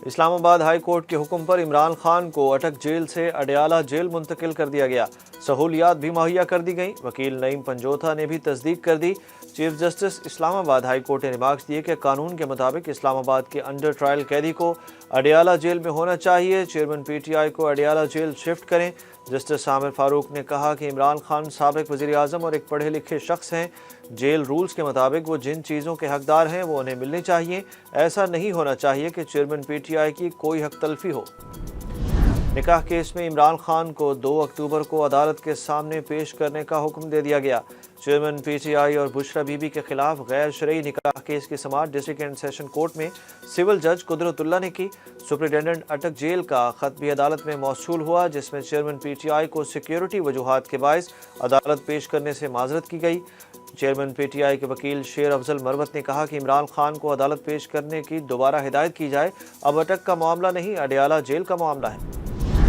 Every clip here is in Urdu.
اسلام آباد ہائی کورٹ کے حکم پر عمران خان کو اٹک جیل سے اڈیالہ جیل منتقل کر دیا گیا۔ سہولیات بھی مہیا کر دی گئیں۔ وکیل نعیم پنجوتھا نے بھی تصدیق کر دی۔ چیف جسٹس اسلام آباد ہائی کورٹ نے ریمارکس دیے کہ قانون کے مطابق اسلام آباد کے انڈر ٹرائل قیدی کو اڈیالہ جیل میں ہونا چاہیے۔ چیئرمین پی ٹی آئی کو اڈیالہ جیل شفٹ کریں۔ جسٹس عامر فاروق نے کہا کہ عمران خان سابق وزیر اعظم اور ایک پڑھے لکھے شخص ہیں۔ جیل رولز کے مطابق وہ جن چیزوں کے حقدار ہیں وہ انہیں ملنی چاہیے۔ ایسا نہیں ہونا چاہیے کہ چیئرمین پی ٹی آئی کی کوئی حق تلفی ہو۔ نکاح کیس میں عمران خان کو 2 اکتوبر کو عدالت کے سامنے پیش کرنے کا حکم دے دیا گیا۔ چیئرمین پی ٹی آئی اور بشرا بی بی کے خلاف غیر شرعی نکاح کیس کی سماعت ڈسٹرکٹ اینڈ سیشن کورٹ میں سول جج قدرت اللہ نے کی۔ سپرنٹینڈنٹ اٹک جیل کا خط بھی عدالت میں موصول ہوا، جس میں چیئرمین پی ٹی آئی کو سیکیورٹی وجوہات کے باعث عدالت پیش کرنے سے معذرت کی گئی۔ چیئرمین پی ٹی آئی کے وکیل شیر افضل مروت نے کہا کہ عمران خان کو عدالت پیش کرنے کی دوبارہ ہدایت کی جائے۔ اب اٹک کا معاملہ نہیں، اڈیالہ جیل کا معاملہ ہے۔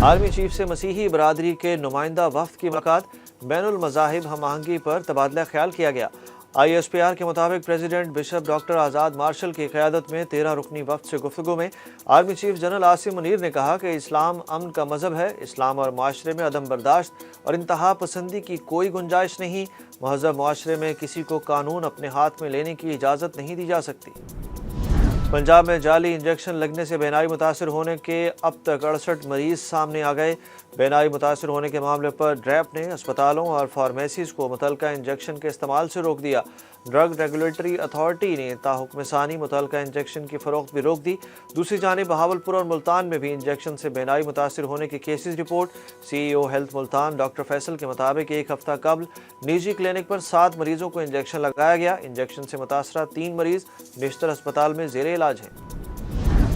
آرمی چیف سے مسیحی برادری کے نمائندہ وفد کی ملاقات۔ بین المذاہب ہم آہنگی پر تبادلہ خیال کیا گیا۔ آئی ایس پی آر کے مطابق پریزیڈنٹ بشپ ڈاکٹر آزاد مارشل کی قیادت میں 13 رکنی وفد سے گفتگو میں army chief general Asim Munir نے کہا کہ اسلام امن کا مذہب ہے۔ اسلام اور معاشرے میں عدم برداشت اور انتہا پسندی کی کوئی گنجائش نہیں۔ مہذب معاشرے میں کسی کو قانون اپنے ہاتھ میں لینے کی اجازت نہیں دی جا سکتی۔ پنجاب میں جعلی انجیکشن لگنے سے بینائی متاثر ہونے کے اب تک 68 مریض سامنے آ گئے۔ بینائی متاثر ہونے کے معاملے پر ڈریپ نے اسپتالوں اور فارمیسیز کو متعلقہ انجیکشن کے استعمال سے روک دیا۔ ڈرگ ریگولیٹری اتھارٹی نے تاحکم ثانی متعلقہ انجیکشن کی فروخت بھی روک دی۔ دوسری جانب بہاولپور اور ملتان میں بھی انجیکشن سے بینائی متاثر ہونے کی cases report. C E O health Multan doctor Faisal کے مطابق ایک ہفتہ قبل نجی کلینک پر 7 مریضوں کو انجیکشن لگایا گیا۔ انجیکشن سے متاثرہ 3 مریض نشتر اسپتال میں زیر علاج ہیں۔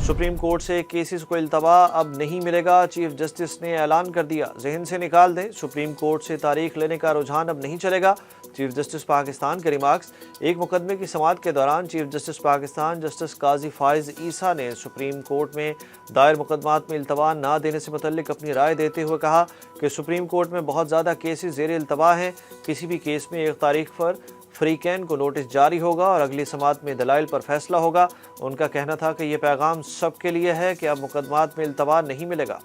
سپریم کورٹ سے کیسز کو التوا اب نہیں ملے گا، چیف جسٹس نے اعلان کر دیا۔ ذہن سے نکال دیں، سپریم کورٹ سے تاریخ لینے کا رجحان اب نہیں چلے گا۔ چیف جسٹس پاکستان کے ریمارکس۔ ایک مقدمے کی سماعت کے دوران چیف جسٹس پاکستان جسٹس قاضی فائز عیسیٰ نے سپریم کورٹ میں دائر مقدمات میں التوا نہ دینے سے متعلق اپنی رائے دیتے ہوئے کہا کہ سپریم کورٹ میں بہت زیادہ کیسز زیر التوا ہیں۔ کسی بھی کیس میں ایک تاریخ پر فریقین کو نوٹس جاری ہوگا اور اگلی سماعت میں دلائل پر فیصلہ ہوگا۔ ان کا کہنا تھا کہ یہ پیغام سب کے لیے ہے کہ اب مقدمات میں التوا نہیں ملے گا۔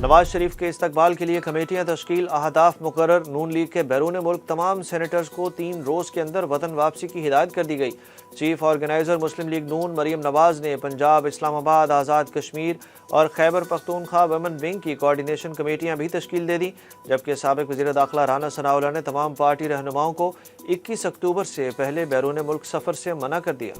نواز شریف کے استقبال کے لیے کمیٹیاں تشکیل، اہداف مقرر۔ نون لیگ کے بیرون ملک تمام سینیٹرز کو 3 روز کے اندر وطن واپسی کی ہدایت کر دی گئی۔ چیف آرگنائزر مسلم لیگ نون مریم نواز نے پنجاب، اسلام آباد، آزاد کشمیر اور خیبر پختونخوا ویمن ونگ کی کوارڈینیشن کمیٹیاں بھی تشکیل دے دیں، جبکہ سابق وزیر داخلہ رانا ثناءاللہ نے تمام پارٹی رہنماؤں کو 21 اکتوبر سے پہلے بیرون ملک سفر سے منع کر دیا۔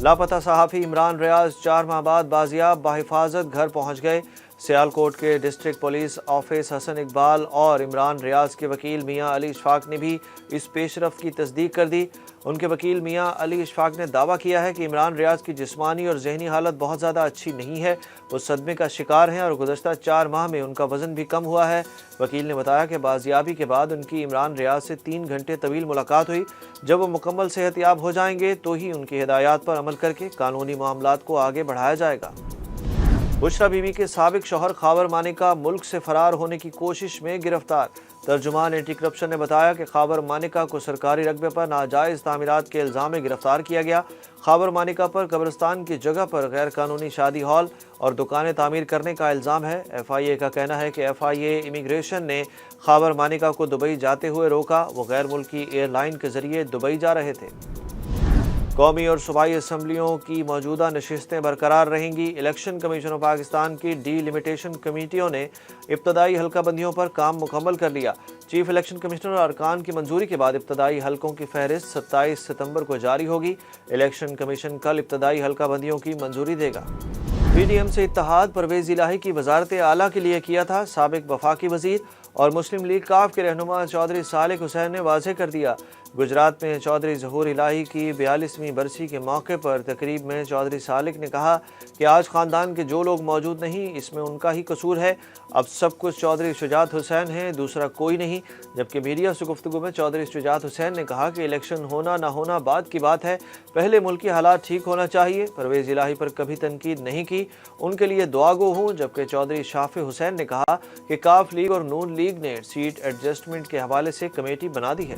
لاپتہ صحافی عمران ریاض 4 ماہ بعد بازیاب بحفاظت گھر پہنچ گئے۔ سیالکوٹ کے ڈسٹرکٹ پولیس آفس حسن اقبال اور عمران ریاض کے وکیل میاں علی اشفاق نے بھی اس پیش رفت کی تصدیق کر دی۔ ان کے وکیل میاں علی اشفاق نے دعویٰ کیا ہے کہ عمران ریاض کی جسمانی اور ذہنی حالت بہت زیادہ اچھی نہیں ہے، وہ صدمے کا شکار ہیں اور گزشتہ 4 ماہ میں ان کا وزن بھی کم ہوا ہے۔ وکیل نے بتایا کہ بازیابی کے بعد ان کی عمران ریاض سے 3 گھنٹے طویل ملاقات ہوئی۔ جب وہ مکمل صحت یاب ہو جائیں گے تو ہی ان کی ہدایات پر عمل کر کے قانونی معاملات کو آگے بڑھایا جائے گا۔ بشرا بی بی کے سابق شوہر خاور مانیکا ملک سے فرار ہونے کی کوشش میں گرفتار۔ ترجمان اینٹی کرپشن نے بتایا کہ خاور مانیکا کو سرکاری رقبے پر ناجائز تعمیرات کے الزام میں گرفتار کیا گیا۔ خاور مانیکا پر قبرستان کی جگہ پر غیر قانونی شادی ہال اور دکانیں تعمیر کرنے کا الزام ہے۔ ایف آئی اے کا کہنا ہے کہ ایف آئی اے امیگریشن نے خاور مانیکا کو دبئی جاتے ہوئے روکا، وہ غیر ملکی ایئر لائن کے ذریعے دبئی جا رہے تھے۔ قومی اور صوبائی اسمبلیوں کی موجودہ نشستیں برقرار رہیں گی۔ الیکشن کمیشن آف پاکستان کی ڈی لمیٹیشن کمیٹیوں نے ابتدائی حلقہ بندیوں پر کام مکمل کر لیا۔ چیف الیکشن کمشنر اور ارکان کی منظوری کے بعد ابتدائی حلقوں کی فہرست 27 ستمبر کو جاری ہوگی۔ الیکشن کمیشن کل ابتدائی حلقہ بندیوں کی منظوری دے گا۔ پی ڈی ایم سے اتحاد پرویز الہی کی وزارت اعلیٰ کے لیے کیا تھا، سابق وفاقی وزیر اور مسلم لیگ کاف کے رہنما چودھری صالح حسین نے واضح کر دیا۔ گجرات میں چودھری ظہور الہی کی 42ویں برسی کے موقع پر تقریب میں چودھری صالح نے کہا کہ آج خاندان کے جو لوگ موجود نہیں اس میں ان کا ہی قصور ہے، اب سب کچھ چودھری شجاعت حسین ہیں، دوسرا کوئی نہیں۔ جبکہ میڈیا سے گفتگو میں چودھری شجاعت حسین نے کہا کہ الیکشن ہونا نہ ہونا بعد کی بات ہے، پہلے ملکی حالات ٹھیک ہونا چاہیے۔ پرویز الہی پر کبھی تنقید نہیں کی، ان کے لیے دعا گو ہوں۔ جبکہ چودھری شافع حسین نے کہا کہ کاف لیگ اور نون لیگ نے سیٹ ایڈجسٹمنٹ کے حوالے سے کمیٹی بنا دی ہے۔